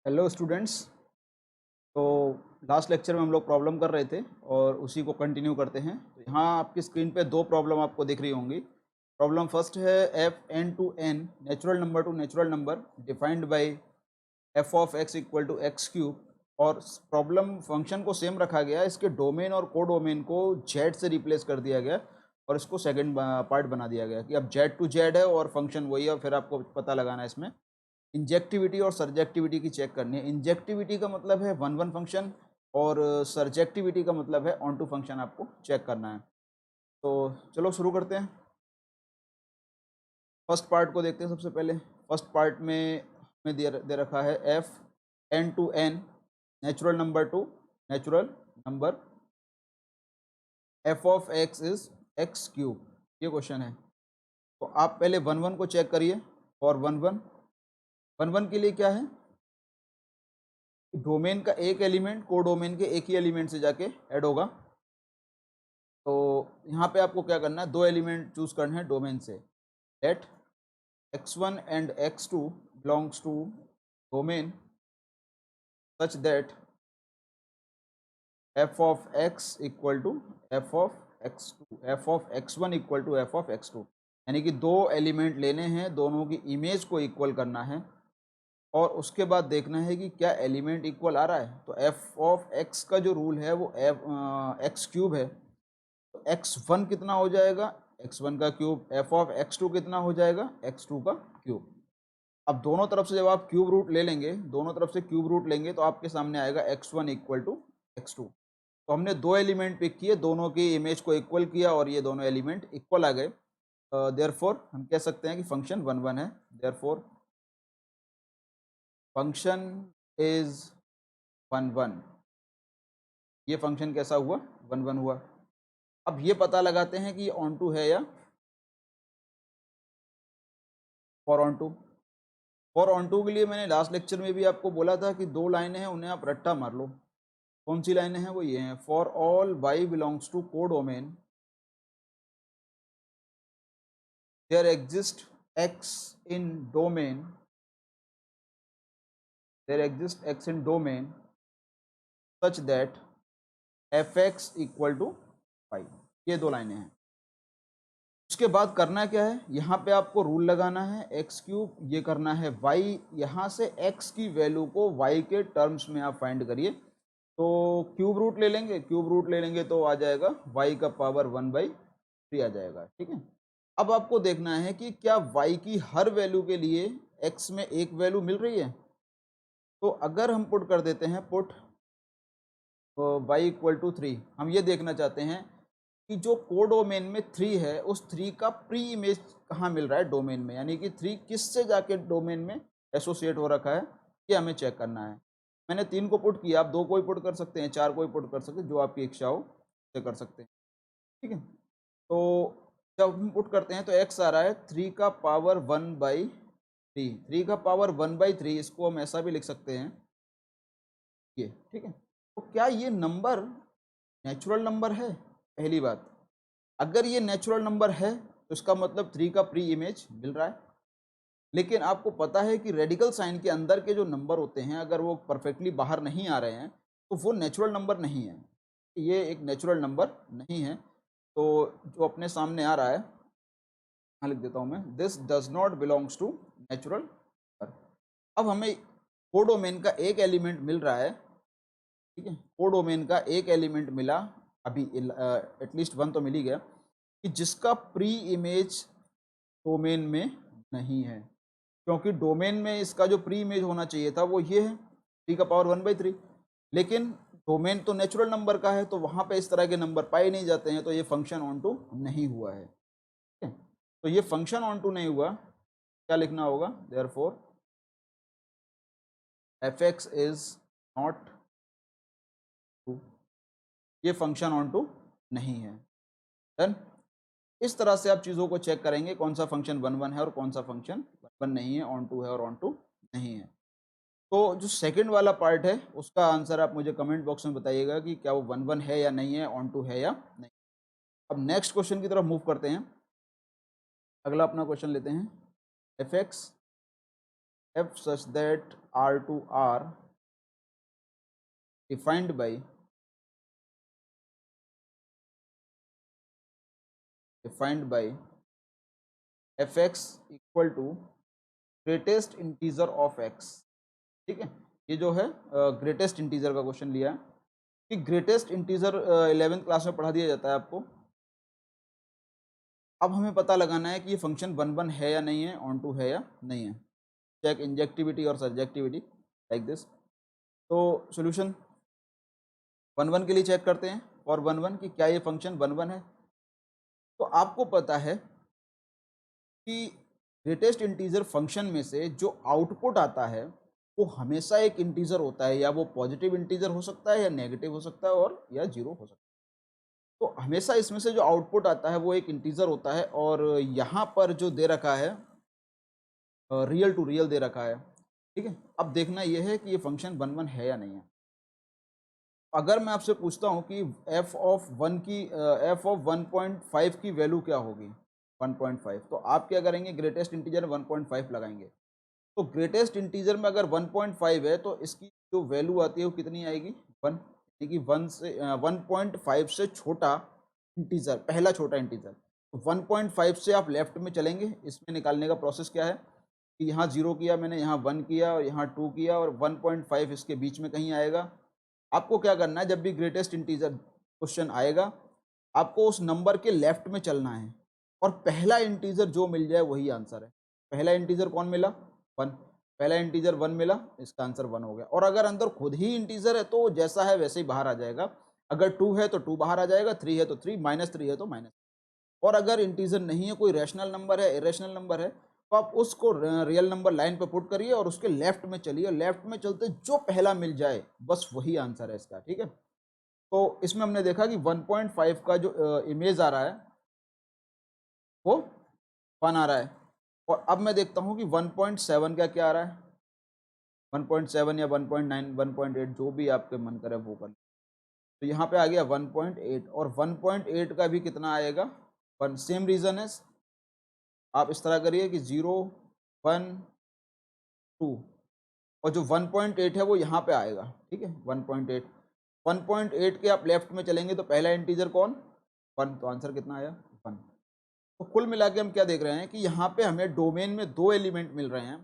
Hello students. तो last lecture में हम लोग प्रॉब्लम कर रहे थे और उसी को कंटिन्यू करते हैं। तो यहाँ आपकी स्क्रीन पे दो प्रॉब्लम आपको दिख रही होंगी। प्रॉब्लम फर्स्ट है f n to n natural number to natural number defined by F of x equal to x cube. और प्रॉब्लम फंक्शन को सेम रखा गया, इसके डोमेन और को डोमेन को जेड से रिप्लेस कर दिया गया और इसको सेकंड पार्ट बना दिया गया कि अब जेड टू जेड है और फंक्शन वही है। फिर आपको पता लगाना है इसमें इंजेक्टिविटी और सर्जेक्टिविटी की चेक करनी है। इंजेक्टिविटी का मतलब है वन वन फंक्शन और सर्जेक्टिविटी का मतलब है ऑन टू फंक्शन आपको चेक करना है। तो चलो शुरू करते हैं। फर्स्ट पार्ट को देखते हैं। सबसे पहले फर्स्ट पार्ट में हमें दे रखा है f n to n natural number to natural number f of x is x cube, ये क्वेश्चन है। तो आप पहले वन वन को चेक करिए। और वन वन वन वन के लिए क्या है, डोमेन का एक एलिमेंट को डोमेन के एक ही एलिमेंट से जाके ऐड होगा। तो यहाँ पे आपको क्या करना है, दो एलिमेंट चूज करने हैं डोमेन से। Let x1 and x2 belongs to domain such that f of x equal to f of x2, f of x1 equal to f of x2। यानी कि दो एलिमेंट लेने हैं, दोनों की इमेज को इक्वल करना है और उसके बाद देखना है कि क्या एलिमेंट इक्वल आ रहा है। तो f ऑफ x का जो रूल है वो x क्यूब है। तो x1 कितना हो जाएगा, x1 का क्यूब। f ऑफ x2 कितना हो जाएगा, x2 का क्यूब। अब दोनों तरफ से जब आप क्यूब रूट ले लेंगे, दोनों तरफ से क्यूब रूट लेंगे तो आपके सामने आएगा x1 इक्वल टू x2। तो हमने दो एलिमेंट पिक किए, दोनों की इमेज को इक्वल किया और ये दोनों एलिमेंट इक्वल आ गए। देयरफॉर हम कह सकते हैं कि फंक्शन वन वन है। Therefore function is one one. ये फंक्शन कैसा हुआ, वन वन हुआ। अब ये पता लगाते हैं कि ये ऑन टू है या for onto. For onto के लिए मैंने लास्ट लेक्चर में भी आपको बोला था कि दो लाइनें हैं, उन्हें आप रट्टा मार लो। कौन सी लाइनें हैं, वो ये हैं। For all Y belongs to को domain there exist X in domain, there exist X in domain such that F X equal to Y. ये दो लाइनें हैं। उसके बाद करना क्या है, यहाँ पे आपको रूल लगाना है एक्स क्यूब, ये करना है वाई। यहाँ से एक्स की वैल्यू को वाई के टर्म्स में आप फाइंड करिए। तो क्यूब रूट ले लेंगे, क्यूब रूट ले लेंगे तो आ जाएगा वाई का पावर 1/3 आ जाएगा। ठीक है। अब आपको देखना है कि क्या वाई की हर वैल्यू के लिए एक्स में एक वैल्यू मिल रही है। तो अगर हम पुट कर देते हैं पुट वाई इक्वल टू 3, हम ये देखना चाहते हैं कि जो को डोमेन में 3 है उस 3 का प्री इमेज कहाँ मिल रहा है डोमेन में, यानी कि 3 किससे जाके डोमेन में एसोसिएट हो रखा है, ये हमें चेक करना है। मैंने 3 को पुट किया, आप 2 को ही पुट कर सकते हैं, 4 को ही पुट कर सकते हैं, जो आपकी इच्छा हो से कर सकते हैं। ठीक है। तो जब हम पुट करते हैं तो एक्स आ रहा है 3 का पावर 1/3। 3 का पावर 1/3, इसको हम ऐसा भी लिख सकते हैं ये। ठीक है। तो क्या ये नंबर नेचुरल नंबर है, पहली बात। अगर ये नेचुरल नंबर है तो इसका मतलब 3 का प्री इमेज मिल रहा है। लेकिन आपको पता है कि रेडिकल साइन के अंदर के जो नंबर होते हैं, अगर वो परफेक्टली बाहर नहीं आ रहे हैं तो वो नेचुरल नंबर नहीं है। ये एक नेचुरल नंबर नहीं है। तो जो अपने सामने आ रहा है, यहाँ लिख देता हूँ मैं, this does not belongs to natural number. अब हमें कोडोमेन का एक एलिमेंट मिल रहा है। ठीक है। कोडोमेन का एक एलिमेंट मिला, अभी एटलीस्ट वन तो मिल ही गया, कि जिसका प्री इमेज डोमेन में नहीं है। क्योंकि डोमेन में इसका जो प्री इमेज होना चाहिए था वो ये है 3 का पावर 1/3। लेकिन डोमेन तो नेचुरल नंबर का है तो वहाँ पे इस तरह के नंबर पाए नहीं जाते हैं, तो ये फंक्शन ऑन टू नहीं हुआ है। ठीक है। तो ये फंक्शन ऑन टू नहीं हुआ, क्या लिखना होगा, therefore f x is not to. ये फंक्शन ऑन टू नहीं है। डन। इस तरह से आप चीज़ों को चेक करेंगे कौन सा फंक्शन वन वन है और कौन सा फंक्शन वन वन नहीं है, ऑन टू है और ऑन टू नहीं है। तो जो सेकंड वाला पार्ट है उसका आंसर आप मुझे कमेंट बॉक्स में बताइएगा कि क्या वो वन वन है या नहीं है, ऑन टू है या नहीं। अब नेक्स्ट क्वेश्चन की तरफ मूव करते हैं। अगला अपना क्वेश्चन लेते हैं। F x f such that R2R defined by fx equal to greatest integer of x। ठीक है, ये जो है ग्रेटेस्ट इंटीजर का क्वेश्चन लिया है कि ग्रेटेस्ट इंटीजर 11th क्लास में पढ़ा दिया जाता है आपको। अब हमें पता लगाना है कि ये फंक्शन 1 1 है या नहीं है, ऑन टू है या नहीं है। चेक इंजेक्टिविटी और सब्जेक्टिविटी लाइक दिस। तो सॉल्यूशन 1 1 के लिए चेक करते हैं और 1 1 कि क्या ये फंक्शन 1 1 है। तो आपको पता है कि ग्रेटेस्ट इंटीजर फंक्शन में से जो आउटपुट आता है वो हमेशा एक इंटीजर होता है, या वो पॉजिटिव इंटीजर हो सकता है या नेगेटिव हो सकता है और या जीरो हो सकता है। तो हमेशा इसमें से जो आउटपुट आता है वो एक इंटीजर होता है, और यहाँ पर जो दे रखा है रियल टू रियल दे रखा है। ठीक है, अब देखना यह है कि ये फंक्शन 1 1 है या नहीं है। अगर मैं आपसे पूछता हूँ कि f ऑफ 1.5 की वैल्यू क्या होगी, 1.5, तो आप क्या करेंगे, ग्रेटेस्ट इंटीजर 1.5 लगाएंगे। तो ग्रेटेस्ट इंटीजर में अगर 1.5 है तो इसकी जो वैल्यू आती है वो कितनी आएगी, 1, यानी कि 1.5 से छोटा इंटीजर, पहला छोटा इंटीजर। तो 1.5 से आप लेफ्ट में चलेंगे। इसमें निकालने का प्रोसेस क्या है कि यहाँ 0 किया मैंने, यहाँ 1 किया और यहाँ 2 किया, और 1.5 इसके बीच में कहीं आएगा। आपको क्या करना है, जब भी ग्रेटेस्ट इंटीजर क्वेश्चन आएगा आपको उस नंबर के लेफ्ट में चलना है, और पहला इंटीजर जो मिल जाए वही आंसर है। पहला इंटीजर कौन मिला, 1। पहला इंटीजर 1 मिला, इसका आंसर 1 हो गया। और अगर अंदर खुद ही इंटीजर है तो जैसा है वैसे ही बाहर आ जाएगा। अगर 2 है तो 2 बाहर आ जाएगा, 3 है तो 3, -3 है तो माइनस। और अगर इंटीजर नहीं है, कोई रैशनल नंबर है, इरेशनल नंबर है, तो आप उसको रियल नंबर लाइन पे पुट करिए और उसके लेफ्ट में चलिए। लेफ्ट में चलते जो पहला मिल जाए बस वही आंसर है इसका। ठीक है, तो इसमें हमने देखा कि 1.5 का जो इमेज आ रहा है वो 1 आ रहा है। और अब मैं देखता हूँ कि 1.7 का क्या आ रहा है, 1.7 या 1.9, 1.8, जो भी आपके मन करे वो कर। तो यहाँ पे आ गया 1.8, और 1.8 का भी कितना आएगा, 1। सेम रीज़न है, आप इस तरह करिए कि 0 1 2, और जो 1.8 है वो यहाँ पे आएगा। ठीक है, 1.8 के आप लेफ्ट में चलेंगे तो पहला इंटीजर कौन, 1, तो आंसर कितना आया, 1। तो कुल मिला के हम क्या देख रहे हैं कि यहाँ पे हमें डोमेन में 2 एलिमेंट मिल रहे हैं।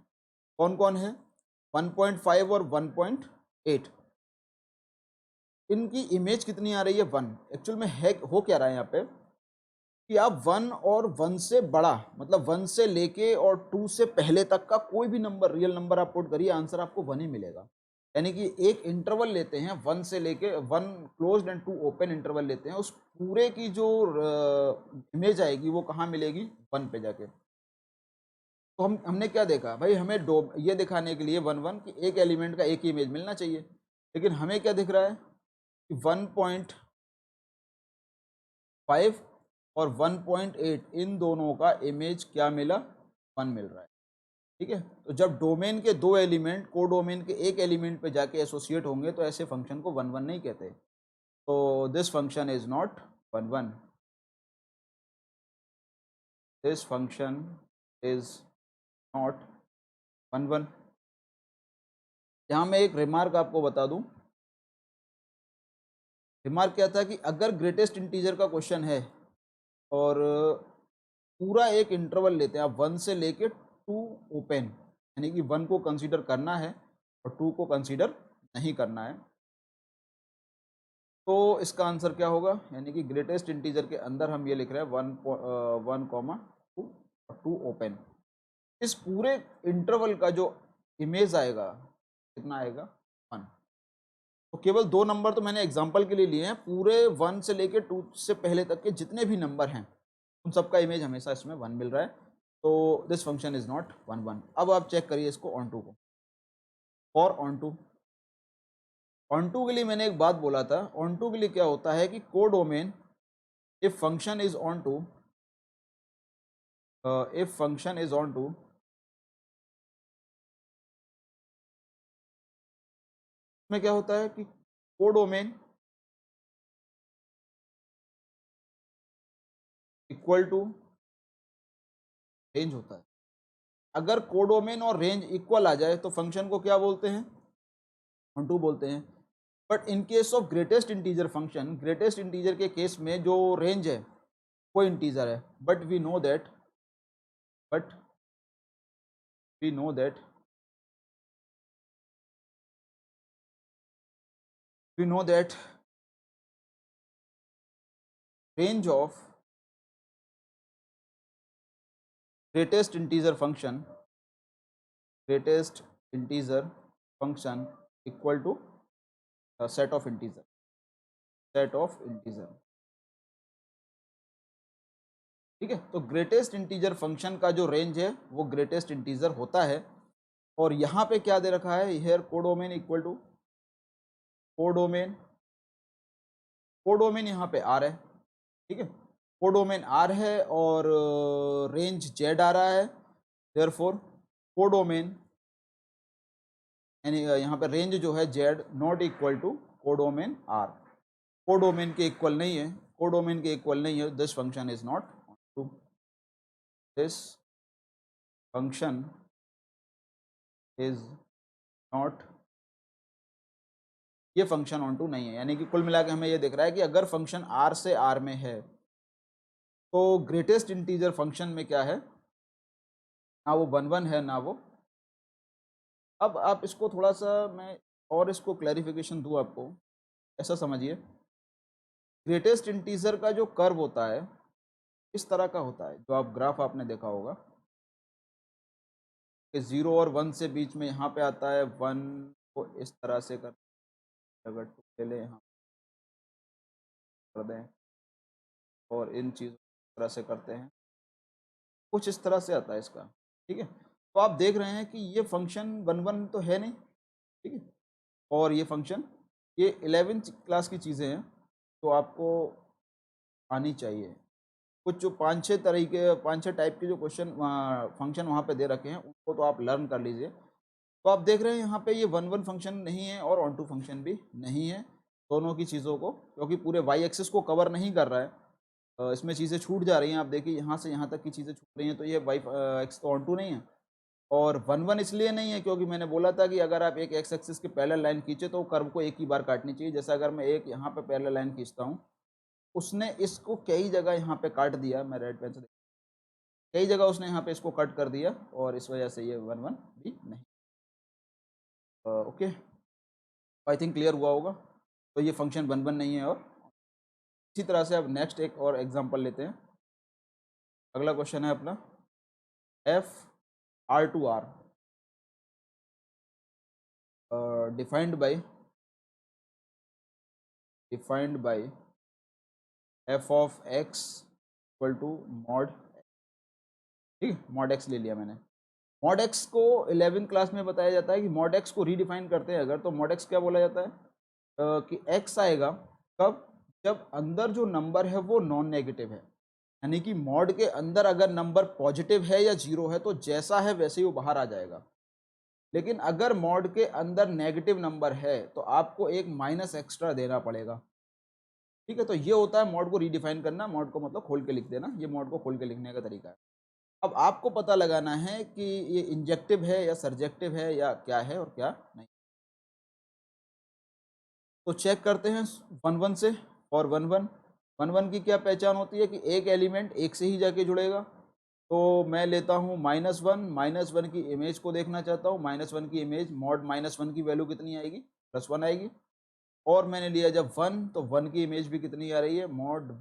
कौन कौन है, 1.5 और 1.8। इनकी इमेज कितनी आ रही है, 1। एक्चुअल में है हो क्या रहा है यहाँ पे कि आप 1 और 1 से बड़ा, मतलब 1 से लेके और 2 से पहले तक का कोई भी नंबर, रियल नंबर आप पुट करिए, आंसर आपको 1 ही मिलेगा। यानी कि एक इंटरवल लेते हैं 1 से लेके 1 क्लोज्ड एंड 2 ओपन इंटरवल लेते हैं, उस पूरे की जो इमेज आएगी वो कहाँ मिलेगी, 1 पे जाके। तो हमने क्या देखा भाई, हमें ये दिखाने के लिए 1 1 कि एक एलिमेंट का एक ही इमेज मिलना चाहिए, लेकिन हमें क्या दिख रहा है कि 1.5 और 1.8 इन दोनों का इमेज क्या मिला, 1 मिल रहा है। ठीक है, तो जब डोमेन के 2 एलिमेंट को डोमेन के एक एलिमेंट पे जाके एसोसिएट होंगे तो ऐसे फंक्शन को 1 1 नहीं कहते। तो this function is not 1 1, this function is not 1 1। यहाँ मैं एक रिमार्क आपको बता दूं। रिमार्क क्या था कि अगर ग्रेटेस्ट इंटीजर का क्वेश्चन है और पूरा एक इंटरवल लेते हैं आप, 1 से लेके 2 ओपन, यानी कि 1 को कंसीडर करना है और 2 को कंसीडर नहीं करना है, तो इसका आंसर क्या होगा, यानी कि ग्रेटेस्ट इंटीजर के अंदर हम ये लिख रहे हैं 1,2 और 2 ओपन। इस पूरे इंटरवल का जो इमेज आएगा कितना आएगा, 1। तो केवल 2 नंबर तो मैंने एग्जांपल के लिए लिए हैं, पूरे 1 से लेके 2 से पहले तक के जितने भी नंबर हैं उन सबका इमेज हमेशा इसमें 1 मिल रहा है। तो दिस फंक्शन इज नॉट 1 1। अब आप चेक करिए इसको ऑन टू को, और ऑन टू। ऑन टू के लिए मैंने एक बात बोला था, ऑन टू के लिए क्या होता है कि codomain, if function is onto, if function is onto, में क्या होता है कि कोडोमेन इक्वल टू रेंज होता है। अगर कोडोमेन और रेंज इक्वल आ जाए तो फंक्शन को क्या बोलते हैं, ऑन टू बोलते हैं। But in case of greatest integer function, greatest integer के केस में जो रेंज है वो इंटीजर है, but we know that we know that range of greatest integer function equal to a set of integer ठीक है। तो ग्रेटेस्ट इंटीजर फंक्शन का जो रेंज है वो ग्रेटेस्ट इंटीजर होता है। और यहाँ पे क्या दे रखा है, here codomain equal to codomain यहाँ पे आर है, ठीक है, कोडोमेन आर है और रेंज जेड आ रहा है, देयरफॉर कोडोमेन यानी यहाँ पे रेंज जो है Z not equal to codomain R, codomain के इक्वल नहीं है, this function is not to, this function is not, ये फंक्शन ऑन टू नहीं है। यानी कि कुल मिला के हमें ये दिख रहा है कि अगर फंक्शन आर से आर में है तो ग्रेटेस्ट इंटीजर फंक्शन में क्या है, ना वो 1 1 है ना वो। अब आप इसको थोड़ा सा मैं और इसको क्लैरिफिकेशन दूँ आपको, ऐसा समझिए, ग्रेटेस्ट इंटीजर का जो कर्व होता है इस तरह का होता है, जो आप ग्राफ आपने देखा होगा कि 0 और 1 से बीच में यहाँ पे आता है, 1 को इस तरह से कर, अगर ले लें यहाँ कर दें और इन चीज़ों तरह से करते हैं, कुछ इस तरह से आता है इसका, ठीक है। तो आप देख रहे हैं कि ये फंक्शन 1 1 तो है नहीं, ठीक है, और ये फंक्शन, ये 11th क्लास की चीज़ें हैं तो आपको आनी चाहिए। कुछ जो 5-6 टाइप के जो क्वेश्चन फंक्शन वहाँ पे दे रखे हैं उनको तो आप लर्न कर लीजिए। तो आप देख रहे हैं यहाँ पे ये 1 1 फंक्शन नहीं है और ऑन टू फंक्शन भी नहीं है, दोनों की चीज़ों को, क्योंकि पूरे वाई एक्सिस को कवर नहीं कर रहा है, इसमें चीज़ें छूट जा रही हैं। आप देखिए यहाँ से यहाँ तक की चीज़ें छूट रही हैं, तो ये वाई एक्स तो ऑन टू नहीं है। और 1 1 इसलिए नहीं है क्योंकि मैंने बोला था कि अगर आप एक एक्स एक्सिस की पैरेलल लाइन खींचे तो कर्व को एक ही बार काटनी चाहिए। जैसे अगर मैं एक यहाँ पे पैरेलल लाइन खींचता हूँ, उसने इसको कई जगह यहाँ पे काट दिया, मैं रेड पेन से कई जगह उसने यहाँ पे इसको कट कर दिया और इस वजह से ये 1 1 भी नहीं। ओके, आई थिंक क्लियर हुआ होगा। तो ये फंक्शन 1 1 नहीं है। और इसी तरह से अब नेक्स्ट एक और एग्जांपल लेते हैं। अगला क्वेश्चन है अपना F R to R defined by F of x equal to mod, ठीक है, मॉड एक्स ले लिया मैंने। मॉड एक्स को 11th क्लास में बताया जाता है कि मॉड एक्स को रीडिफाइन करते हैं अगर, तो मॉड एक्स क्या बोला जाता है कि एक्स आएगा कब, जब अंदर जो नंबर है वो नॉन नेगेटिव है, यानी कि मॉड के अंदर अगर नंबर पॉजिटिव है या 0 है तो जैसा है वैसे ही वो बाहर आ जाएगा। लेकिन अगर मॉड के अंदर नेगेटिव नंबर है तो आपको एक माइनस एक्स्ट्रा देना पड़ेगा, ठीक है। तो ये होता है मॉड को रीडिफाइन करना, मॉड को मतलब खोल के लिख देना, ये मॉड को खोल के लिखने का तरीका है। अब आपको पता लगाना है कि ये इंजेक्टिव है या सरजेक्टिव है या क्या है और क्या नहीं। तो चेक करते हैं 1 1 से। और 1 1 की क्या पहचान होती है कि एक एलिमेंट एक से ही जाके जुड़ेगा। तो मैं लेता हूँ -1 की इमेज को देखना चाहता हूँ, -1 की इमेज मॉड -1 की वैल्यू कितनी आएगी, +1 आएगी। और मैंने लिया जब 1 तो 1 की इमेज भी कितनी आ रही है, मॉड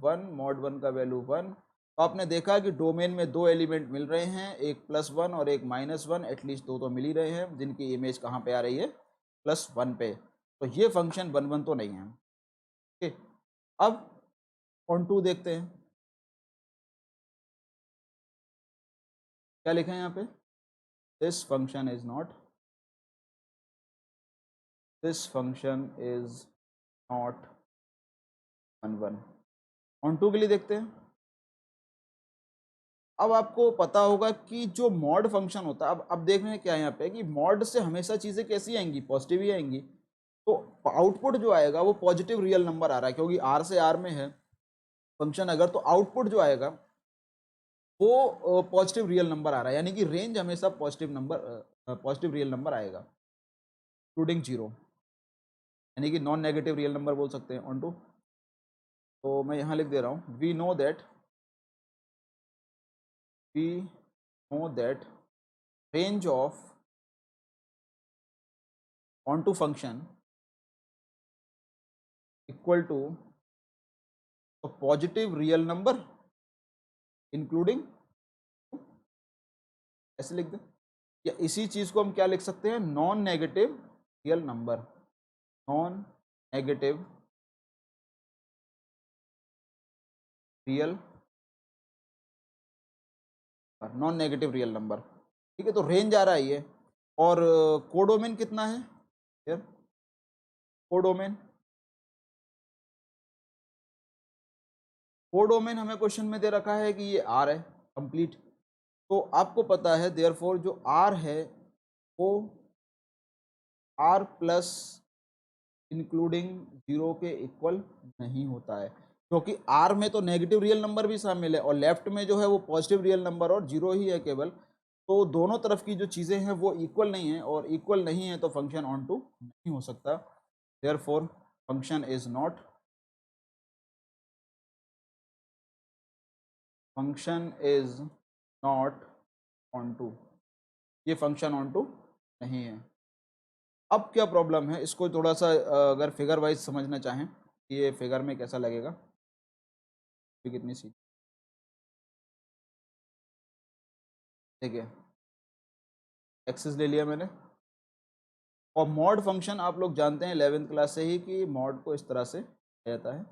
1 का वैल्यू 1। तो आपने देखा कि डोमेन में 2 एलिमेंट मिल रहे हैं, एक +1 और एक -1, एटलीस्ट 2 तो मिल ही रहे हैं जिनकी इमेज कहाँ पे आ रही है, +1 पे। तो ये फंक्शन 1 1 तो नहीं है। ओके, अब ऑन टू देखते हैं क्या लिखा है यहाँ पे, this function is not this function is not 1 1। Onto के लिए देखते हैं। अब आपको पता होगा कि जो मॉड फंक्शन होता है, अब देख रहे हैं क्या यहाँ पे कि मॉड से हमेशा चीज़ें कैसी आएंगी, पॉजिटिव ही आएंगी। तो आउटपुट जो आएगा वो पॉजिटिव रियल नंबर आ रहा है क्योंकि आर से आर में है फंक्शन अगर, तो आउटपुट जो आएगा वो पॉजिटिव रियल नंबर आ रहा है, यानी कि रेंज हमेशा पॉजिटिव रियल नंबर आएगा इंक्लूडिंग जीरो, यानी कि नॉन नेगेटिव रियल नंबर बोल सकते हैं ऑन टू। तो मैं यहाँ लिख दे रहा हूँ, we know that range of onto function equal to positive real number including, ऐसे लिख दें। या इसी चीज को हम क्या लिख सकते हैं, non negative real number, non negative real non negative real number. ठीक है, तो रेंज आ रहा है ये। और कोडोमेन कितना है यार, कोडोमेन हमें क्वेश्चन में दे रखा है कि ये आर है कंप्लीट। तो आपको पता है देयरफॉर जो आर है वो आर प्लस इंक्लूडिंग जीरो के इक्वल नहीं होता है, क्योंकि आर में तो नेगेटिव रियल नंबर भी शामिल है और लेफ्ट में जो है वो पॉजिटिव रियल नंबर और जीरो ही है केवल। तो दोनों तरफ की जो चीज़ें हैं वो इक्वल नहीं है, और इक्वल नहीं है तो फंक्शन ऑन टू नहीं हो सकता। Therefore function is not onto, ये फंक्शन ऑन टू नहीं है। अब क्या प्रॉब्लम है, इसको थोड़ा सा अगर फिगर वाइज समझना चाहें, ये फिगर में कैसा लगेगा, कितनी सी, देखिए एक्सेस ले लिया मैंने। और मॉड फंक्शन आप लोग जानते हैं 11th क्लास से ही कि मॉड को इस तरह से किया जाता है।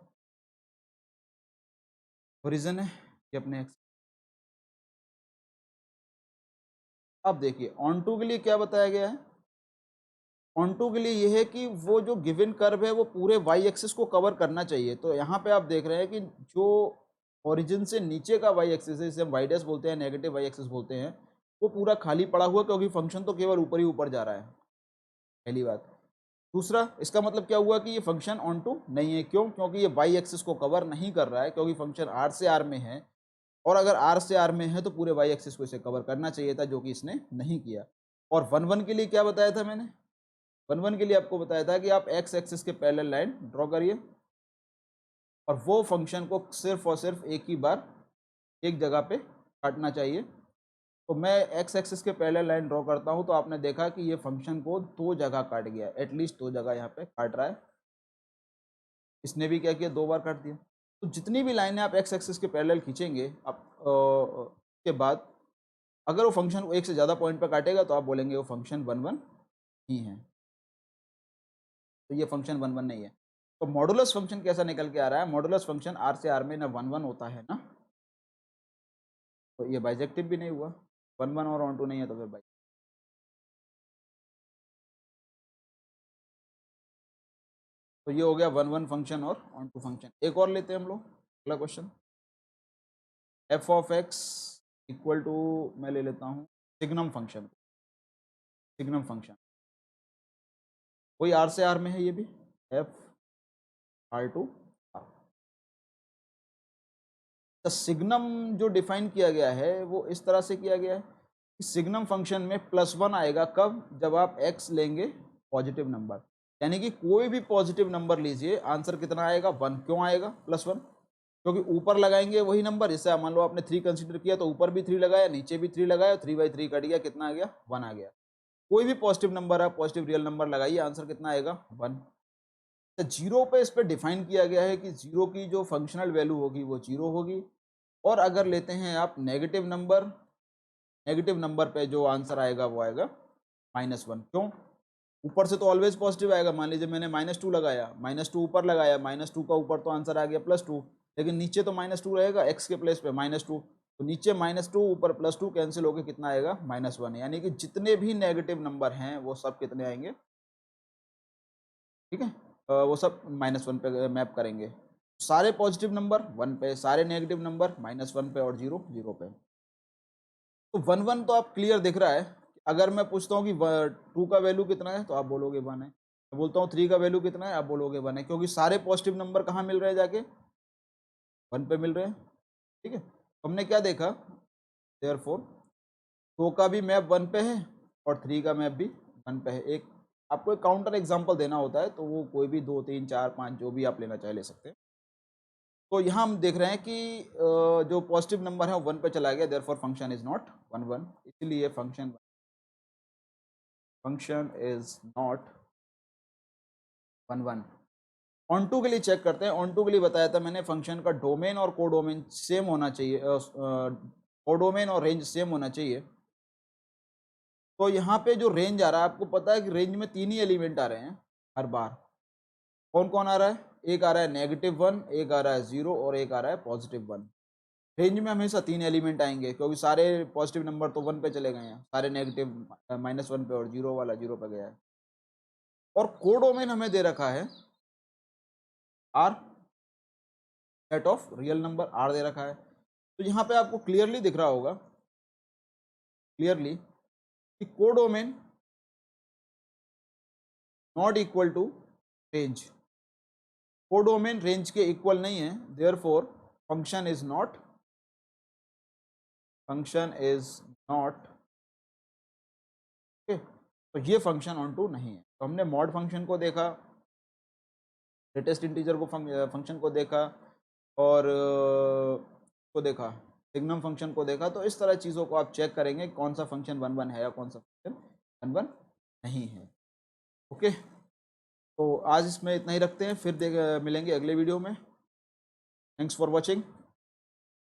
ओरिजिन है ये अपने एक्स। अब देखिए ऑन टू के लिए क्या बताया गया है, ऑन टू के लिए ये है कि वो जो गिवन कर्व है वो पूरे वाई एक्सिस को कवर करना चाहिए। तो यहाँ पे आप देख रहे हैं कि जो ओरिजिन से नीचे का वाई एक्सिस है, जिसे हम वाई डैश बोलते हैं, नेगेटिव वाई एक्सिस बोलते हैं, वो पूरा खाली पड़ा हुआ, क्योंकि फंक्शन तो केवल ऊपर ही ऊपर जा रहा है, पहली बात। दूसरा, इसका मतलब क्या हुआ कि ये फंक्शन ऑन टू नहीं है। क्यों? क्योंकि ये वाई एक्सिस को कवर नहीं कर रहा है, क्योंकि फंक्शन आर से आर में है, और अगर आर से आर में है तो पूरे वाई एक्सिस को इसे कवर करना चाहिए था, जो कि इसने नहीं किया। और वन वन के लिए क्या बताया था मैंने, वन वन के लिए आपको बताया था कि आप एक्स एक्सिस के पैरेलल लाइन ड्रॉ करिए, और वो फंक्शन को सिर्फ और सिर्फ एक ही बार एक जगह पे काटना चाहिए। तो मैं एक्स एक्सिस के पैरेलल लाइन ड्रॉ करता हूँ, तो आपने देखा कि ये फंक्शन को दो जगह काट गया, एटलीस्ट दो जगह यहाँ पे काट रहा है। इसने भी क्या किया, दो बार काट दिया। तो जितनी भी लाइनें आप एक्स एक्सिस के पैरेलल खींचेंगे आप के बाद, अगर वो फंक्शन को एक से ज़्यादा पॉइंट पर काटेगा तो आप बोलेंगे वो फंक्शन वन वन ही है। तो ये फंक्शन वन वन नहीं है। तो मॉडुलस फंक्शन कैसा निकल के आ रहा है, मॉडुलस फंक्शन आर से आर में ना वन वन होता है ना, तो ये बाइजेक्टिव भी नहीं हुआ, वन वन और ऑन टू नहीं है तो फिर बाई। तो ये हो गया वन वन फंक्शन और ऑन टू फंक्शन। एक और लेते हैं हम लोग, अगला question. F of x equal to, मैं ले लेता हूँ सिग्नम फंक्शन, सिग्नम फंक्शन कोई आर से आर में है, ये भी एफ आर टू आर। तो सिग्नम जो डिफाइन किया गया है वो इस तरह से किया गया है कि सिग्नम फंक्शन में प्लस वन आएगा कब, जब आप एक्स लेंगे पॉजिटिव नंबर, यानी कि कोई भी पॉजिटिव नंबर लीजिए, आंसर कितना आएगा, वन। क्यों आएगा प्लस वन, क्योंकि ऊपर लगाएंगे वही नंबर, जैसे मान लो आपने थ्री कंसीडर किया तो ऊपर भी थ्री लगाया, नीचे भी थ्री लगाया, थ्री बाई थ्री कट गया, कितना आ गया, वन आ गया। कोई भी पॉजिटिव नंबर है, पॉजिटिव रियल नंबर लगाइए, आंसर कितना आएगा, वन। तो जीरो पे इस पर डिफाइन किया गया है कि जीरो की जो फंक्शनल वैल्यू होगी वो जीरो होगी, और अगर लेते हैं आप नेगेटिव नंबर, नेगेटिव नंबर पे जो आंसर आएगा वो आएगा माइनस वन। क्यों? ऊपर से तो ऑलवेज पॉजिटिव आएगा। मान लीजिए मैंने माइनस टू लगाया, माइनस टू ऊपर लगाया, माइनस टू का ऊपर तो आंसर आ गया प्लस टू, लेकिन नीचे तो माइनस टू रहेगा, एक्स के प्लेस पे माइनस टू, तो नीचे माइनस टू ऊपर प्लस टू कैंसिल होकर कितना आएगा, माइनस वन। यानी कि जितने भी नेगेटिव नंबर हैं वो सब कितने आएंगे, ठीक है, वो सब माइनस वन पे मैप करेंगे। सारे पॉजिटिव नंबर वन पे, सारे नेगेटिव नंबर माइनस वन पे, और जीरो जीरो पे। तो वन वन तो आप क्लियर दिख रहा है। अगर मैं पूछता हूँ कि टू का वैल्यू कितना है तो आप बोलोगे वन है, मैं बोलता हूँ थ्री का वैल्यू कितना है, आप बोलोगे वन है, क्योंकि सारे पॉजिटिव नंबर कहाँ मिल रहे हैं, जाके वन पे मिल रहे हैं। ठीक है, हमने क्या देखा, देयरफॉर 2 का भी मैप 1 पे है और 3 का मैप भी 1 पे है। एक आपको एक काउंटर एग्जांपल देना होता है, तो वो कोई भी 2, 3, 4, 5 जो भी आप लेना चाहे ले सकते हैं। तो यहाँ हम देख रहे हैं कि जो पॉजिटिव नंबर है वो 1 पे चला गया, देयरफॉर फंक्शन इज नॉट 1 1, इसलिए function is not 1 1। Onto के लिए चेक करते हैं। ऑन टू के लिए बताया था मैंने, फंक्शन का डोमेन और कोडोमेन सेम होना चाहिए, कोडोमेन और रेंज सेम होना चाहिए। तो यहाँ पे जो रेंज आ रहा है, आपको पता है कि रेंज में 3 ही एलिमेंट आ रहे हैं हर बार। कौन कौन आ रहा है? एक आ रहा है -1, एक आ रहा है 0 और एक आ रहा है +1। रेंज में हमेशा 3 एलिमेंट आएंगे, क्योंकि सारे पॉजिटिव नंबर तो 1 पे चले गए हैं, सारे नेगेटिव -1 पे, और 0 वाला 0 पे गया है। और कोडोमेन हमें दे रखा है R, set of real number R दे रखा है। तो यहाँ पे आपको क्लियरली दिख रहा होगा, क्लियरली, कि codomain not equal to range. Codomain range के इक्वल नहीं है, therefore function is not okay. तो ये फंक्शन ऑन टू नहीं है। तो हमने मॉड फंक्शन को देखा, ग्रेटेस्ट इंटीजर को फंक्शन को देखा, और को देखा, सिग्नम फंक्शन को देखा। तो इस तरह चीज़ों को आप चेक करेंगे कौन सा फंक्शन 1 1 है या कौन सा फंक्शन 1 1 नहीं है। ओके, तो आज इसमें इतना ही रखते हैं, फिर मिलेंगे अगले वीडियो में। Thanks for watching.